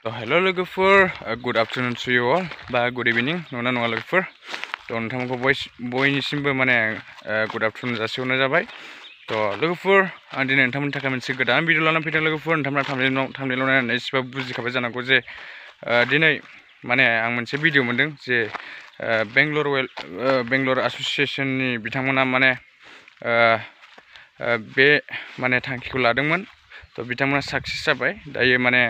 hello लोगोफोर good afternoon to you अल बा good इभिनिं नङा लोगोफोर नोंथांमोनखौ बयनिसिमबो माने गुड आफ्टरनुन जासिहरनाय जाबाय लोगोफोर आं दिनै नोंथांमोननि थाखाय मोनसे गोदान भिडिअ लानानै फैदों लोगोफोर नोंथांमोना थाम्बनेइलाव नायनानै एसेबाबो बुजिखाबाय जानांगौ जे दिनै माने आं मोनसे भिडिअ मोनदों जे बेंगलर एस'सिएशननि बिथांमोना माने बे माने थांखिखौ लादोंमोन बिथांमोना साक्सेस जाबाय दायो माने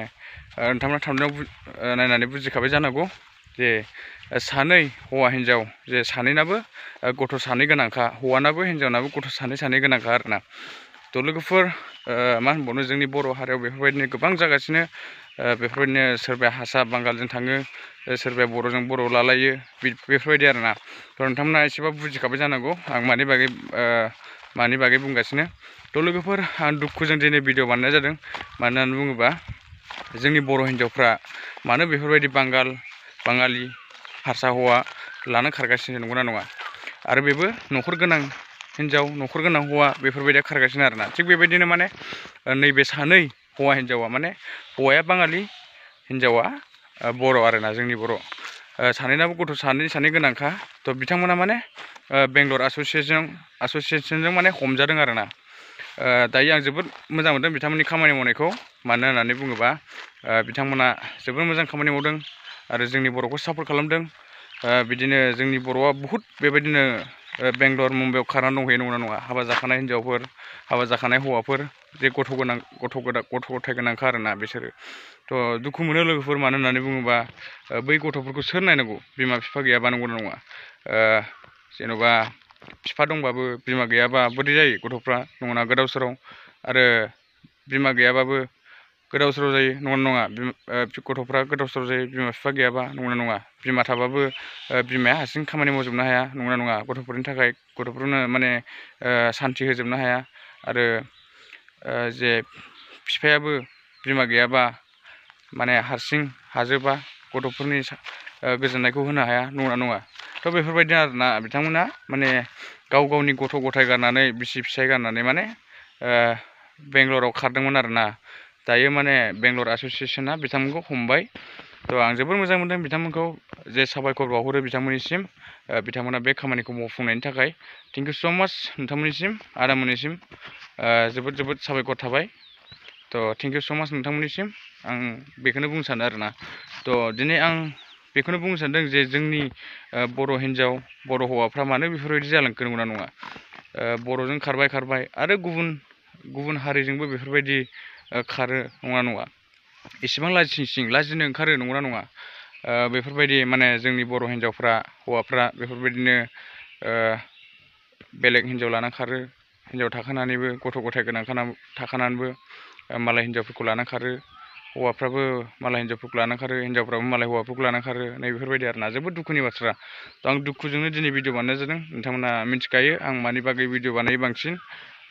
नोंथांमोना थाम्बनेइलाव नायनानै बुजिखाबाय जानांगौ जे सानै हौवा हिन्जाव जे सानैनाबो गथ' सानै गोनांखा हौवानाबो हिन्जावनाबो गथ' सानै गोनांखा आरोना लोगोफोर मा होनबावनो जोंनि बर' हारियाव बेफोरबायदिनो गोबां जागासिनो बेफोरबायदिनो सोरबाया हारसा बांगालजों थाङो सोरबाया बर'जों बर' लालायो बेफोरबायदि आरोना नोंथांमोना एसेबाबो बुजिखाबाय जानांगौ आं मानि बागै बुंगासिनो लोगोफोर आं दुखुजों दिनै भिडिअ बानायनाय जादों मानो होननानै बुङोबा जोंनि बर' हिन्जावफ्रा मानो बेफोरबायदि बाङालि हारसा हौवा लानो खारगासिनो नंगौना नङा आरो बेबो न'खर गोनां हिन्जाव न'खर गोनां हौवा बेफोरबायदिया खारगासिनो आरोना थिग बेबायदिनो माने नैबे सानै हौवा हिन्जावा माने हौवाया बाङालि हिन्जावा बर' आरोना जोंनि बर' सानैनाबो गथ' सानै गोनांखा बिथांमोना माने बेंगलर एस'सिएशनजों माने हमजादों आरोना दायो आं जोबोद मोजां मोनदों बिथांमोननि खामानि मावनायखौ मानो होननानै बुङोबा बिथांमोना जोबोद मोजां खामानि मावदों आरो जोंनि बर'खौ सापर्ट खालामदों बिदिनो जोंनि बर'आ बहुद बेबायदिनो बेंगलर मुम्बाइआव खारनानै दंहैयो नंगौना नङा हाबा जाखानाय हिन्जावफोर हाबा जाखानाय हौवाफोर जे गथ' गथाय गोनांखा आरोना बिसोरो दुखु मोनो लोगोफोर मानो होननानै बुङोबा बै गथ'फोरखौ सोर नायनांगौ बिमा बिफा गैयाबा नंगौना नङा जेन'बा बिफा दंबाबो बिमा गैयाबा बोरै जायो गथ'फ्रा नङा गोदाव सोराव आरो बिमा गैयाबाबो गोदाव सोराव जायो नंगौना नङा गथ'फ्रा गोदाव सोराव जायो बिमा बिफा गैयाबा नंगौना नङा बिमा थाबाबो बिमाया हारसिं खामानि मावजोबनो हाया नंगौना नङा गथ'फोरनि थाखाय गथ'फोरनो माने सान्थि होजोबनो हाया आरो जे बिफायाबो बिमा गैयाबा माने हारसिं हाजोबा गथ'फोरनि गोजोननायखौ होनो हाया नंगौना नङा बेफोरबायदिनो आरोना बिथांमोना माने गावनि गथ' गथाय गारनानै बिसि फिसाय गारनानै माने बेंगलराव खारदोंमोन आरोना दायो माने बेंगलर एस'सिएशना बिथांमोनखौ हमबाय आं जोबोर मोजां मोनदों बिथांमोनखौ जे साबायखर बावहरो बिथांमोननिसिम बिथांमोना बे खामानिखौ मावफुंनायनि थाखाय थेंक इउ स' माच नोंथांमोननिसिम आदामोननिसिम जोबोद साबायखर थाबाय थेंक इउ स' माच नोंथांमोननिसिम आं बेखौनो बुंनो सानो आरोना दिनै आं बेखौनो बुंनो सानदों जे जोंनि बर' हिन्जाव बर' हौवाफ्रा मानो बेफोरबायदि जालांखो नंगौना नङा बर'जों खारबाय आरो गुबुन हारिजोंबो बेफोरबायदि खारो नङा इसेबां लाजिनो ओंखारो नंगौना नङा बेफोरबायदि माने जोंनि बर' हिन्जावफ्रा हौवाफ्रा बेफोरबायदिनो बेलेग हिन्जाव लाना खारो हिन्जाव थाखानानैबो गथ' गथाय गोनां थाखानानैबो मालाय हिन्जावफोरखौ लाना खारो हौवाफ्राबो मालाय हिन्जावफोरखौ लाना खारो हिन्जावफ्राबो मालाय हौवाफोरखौ लाना खारो नै बेफोरबायदि आरोना जोबोद दुखुनि बाथ्रा आं दुखुजोंनो दिनै भिडिअ बानायनाय जादों नोंथांमोना मिथिखायो आं मानि बागै भिडिअ बानायो बांसिन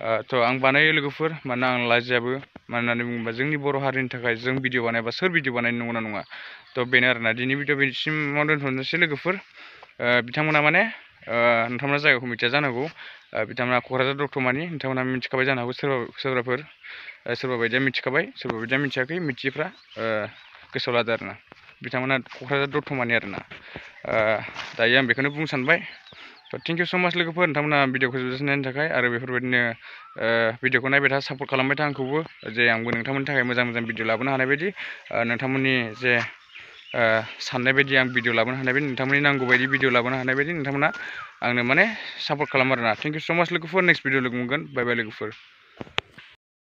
आं बानायो लोगोफोर मानोना आं लाजियाबो मानो होननानै बुङोबा जोंनि बर' हारिनि थाखाय जों भिडिअ बानायाबा सोर भिडिअ बानायनो नंगौना नङा बेनो आरोना दिनै भिडिअ बेसिमाव दोनथ'नोसै लोगोफोर बिथांमोना माने नोंथांमोना जायगाखौ मिथिया जानांगौ बिथांमोना क'क्राझार दतमानि नोंथांमोना मिथिखाबाय जानो हागौ सोरबा बायदिया मिथिखाबाय सोरबा बायदिया मिथियाखै मिथियैफ्रा गोसोआव लादो आरोना बिथांमोना क'क्राझार दतमानि आरोना दायो आं बेखौनो बुंनो सानबाय थेंक इउ स' माच लोगोफोर नोंथांमोना भिडिअखौ जोबजासिम नायनो थाखाय आरो बेफोरबायदिनो भिडिअखौ नायबाय था सापर्ट खालामबाय था आंखौबो जे आंबो नोंथांमोननि थाखाय मोजां भिडिअ लाबोनो हानाय बायदि नोंथांमोननि जे साननाय बायदि आं भिडिअ लाबोनो हानाय बायदि नोंथांमोननि नांगौ बायदि भिडिअ लाबोनो हानाय बायदि नोंथांमोना आंनो माने सापर्ट खालामो आरोना थेंक इउ स' माच लोगोफोर नेक्स्ट भिडिअ लोगो मोनगोन बाय बाय लोगोफोर